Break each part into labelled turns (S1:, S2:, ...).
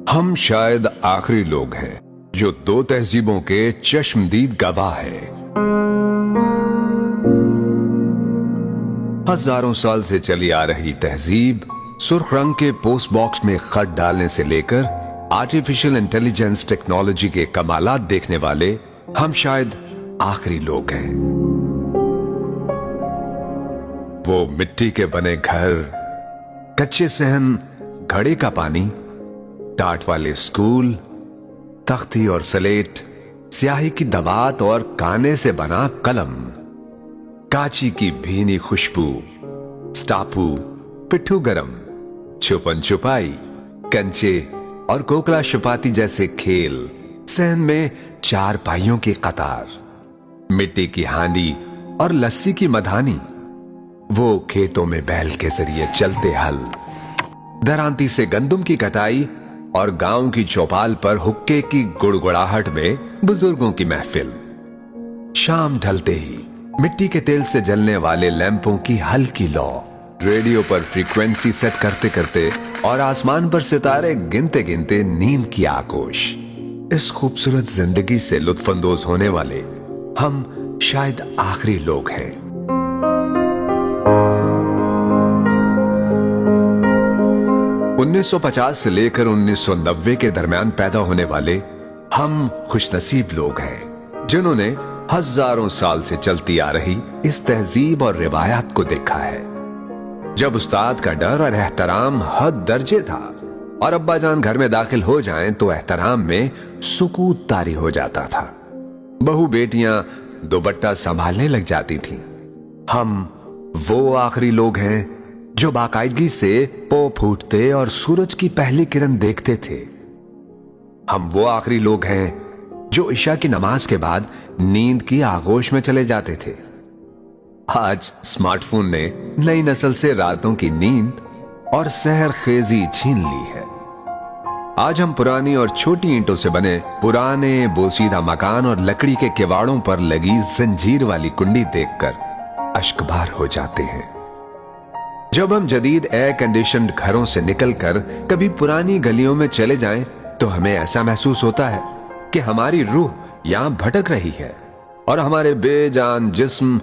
S1: ہم شاید آخری لوگ ہیں جو دو تہذیبوں کے چشمدید گواہ ہیں۔ ہزاروں سال سے چلی آ رہی تہذیب، سرخ رنگ کے پوسٹ باکس میں خط ڈالنے سے لے کر آرٹیفیشل انٹیلیجنس ٹیکنالوجی کے کمالات دیکھنے والے ہم شاید آخری لوگ ہیں۔ وہ مٹی کے بنے گھر، کچے صحن، گھڑے کا پانی، ٹاٹ والے اسکول، تختی اور سلیٹ، سیاہی کی دوات اور کانے سے بنا قلم، کاچی کی بھینی خوشبو، سٹاپو، پٹھو گرم، چھپن چھپائی، کنچے اور کوکلا شپاتی جیسے کھیل، صحن میں چار پائیوں کی قطار، مٹی کی ہانڈی اور لسی کی مدھانی، وہ کھیتوں میں بیل کے ذریعے چلتے ہل، درانتی سے گندم کی کٹائی اور گاؤں کی چوپال پر حکے کی گڑگڑاہٹ میں بزرگوں کی محفل، شام ڈھلتے ہی مٹی کے تیل سے جلنے والے لیمپوں کی ہلکی لو، ریڈیو پر فریکوینسی سیٹ کرتے کرتے اور آسمان پر ستارے گنتے گنتے نیند کی آگوش۔ اس خوبصورت زندگی سے لطف اندوز ہونے والے ہم شاید آخری لوگ ہیں۔ 1950 سے لے کر 1990 کے درمیان پیدا ہونے والے ہم خوش نصیب لوگ ہیں جنہوں نے ہزاروں سال سے چلتی آ رہی اس تہذیب اور روایات کو دیکھا ہے۔ جب استاد کا ڈر اور احترام حد درجے تھا اور ابا جان گھر میں داخل ہو جائیں تو احترام میں سکوت طاری ہو جاتا تھا، بہو بیٹیاں دوپٹہ سنبھالنے لگ جاتی تھیں۔ ہم وہ آخری لوگ ہیں جو باقاعدگی سے پو پھوٹتے اور سورج کی پہلی کرن دیکھتے تھے۔ ہم وہ آخری لوگ ہیں جو عشاء کی نماز کے بعد نیند کی آغوش میں چلے جاتے تھے۔ آج اسمارٹ فون نے نئی نسل سے راتوں کی نیند اور سحر خیزی چھین لی ہے۔ آج ہم پرانی اور چھوٹی اینٹوں سے بنے پرانے بوسیدہ مکان اور لکڑی کے کواڑوں پر لگی زنجیر والی کنڈی دیکھ کر اشکبار ہو جاتے ہیں۔ جب ہم جدید ایئر کنڈیشنڈ گھروں سے نکل کر کبھی پرانی گلیوں میں چلے جائیں تو ہمیں ایسا محسوس ہوتا ہے کہ ہماری روح یہاں بھٹک رہی ہے اور ہمارے بے جان جسم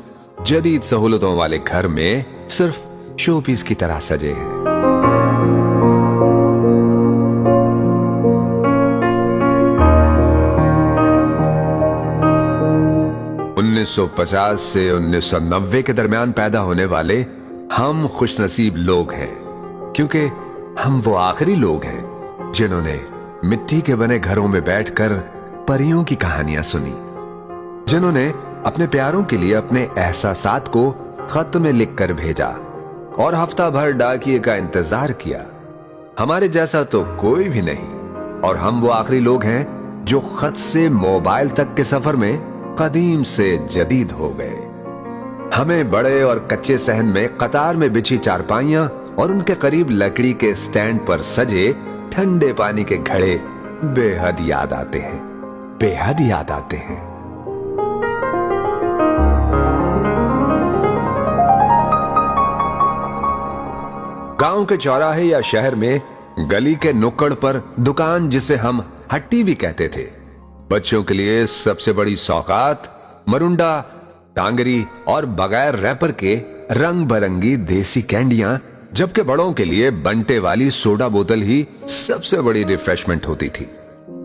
S1: جدید سہولتوں والے گھر میں صرف شو پیس کی طرح سجے ہیں۔ 1950 سے 1990 کے درمیان پیدا ہونے والے ہم خوش نصیب لوگ ہیں کیونکہ ہم وہ آخری لوگ ہیں جنہوں نے مٹی کے بنے گھروں میں بیٹھ کر پریوں کی کہانیاں سنی، جنہوں نے اپنے پیاروں کے لیے اپنے احساسات کو خط میں لکھ کر بھیجا اور ہفتہ بھر ڈاکیے کا انتظار کیا۔ ہمارے جیسا تو کوئی بھی نہیں، اور ہم وہ آخری لوگ ہیں جو خط سے موبائل تک کے سفر میں قدیم سے جدید ہو گئے۔ ہمیں بڑے اور کچے صحن میں قطار میں بچھی چارپائیاں اور ان کے قریب لکڑی کے سٹینڈ پر سجے ٹھنڈے پانی کے گھڑے بے حد یاد آتے ہیں، بے حد یاد آتے ہیں۔ گاؤں کے چوراہے یا شہر میں گلی کے نکڑ پر دکان جسے ہم ہٹی بھی کہتے تھے، بچوں کے لیے سب سے بڑی سوغات مرنڈا، ٹانگری اور بغیر ریپر کے رنگ برنگی دیسی کینڈیاں، جبکہ بڑوں کے لیے بنٹے والی سوڈا بوتل ہی سب سے بڑی ریفریشمنٹ ہوتی تھی۔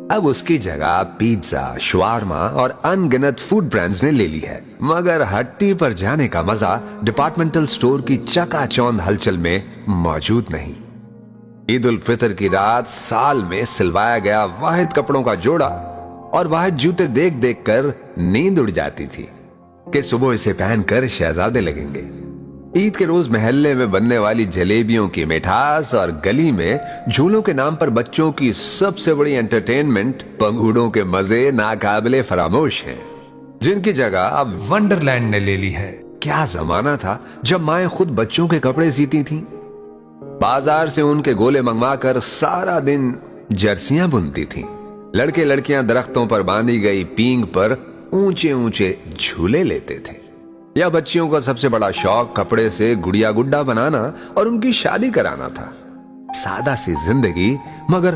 S1: اب اس کی جگہ پیزا، شوارما اور ان گنت فوڈ برانڈز نے لے لی ہے، مگر ہٹی پر جانے کا مزہ ڈپارٹمنٹل سٹور کی چکا چوند ہلچل میں موجود نہیں۔ عید الفطر کی رات سال میں سلوایا گیا واحد کپڑوں کا جوڑا اور واحد جوتے دیکھ دیکھ کر نیند اڑ جاتی تھی کہ صبح اسے پہن کر شہزادے لگیں گے۔ عید کے روز محلے میں بننے والی جلیبیوں کی مٹھاس اور گلی میں جھولوں کے نام پر بچوں کی سب سے بڑی انٹرٹینمنٹ پنگوڑوں کے مزے ناقابل فراموش ہیں، جن کی جگہ اب ونڈرلینڈ نے لے لی ہے۔ کیا زمانہ تھا جب مائیں خود بچوں کے کپڑے سیتی تھیں، بازار سے ان کے گولے منگوا کر سارا دن جرسیاں بنتی تھیں، لڑکے لڑکیاں درختوں پر باندھی گئی پینگ پر اونچے اونچے جھولے لیتے تھے، یا بچیوں کا سب سے بڑا شوق کپڑے سے گڑیا گڈا بنانا اور ان کی شادی کرانا تھا۔ سادہ سی زندگی مگر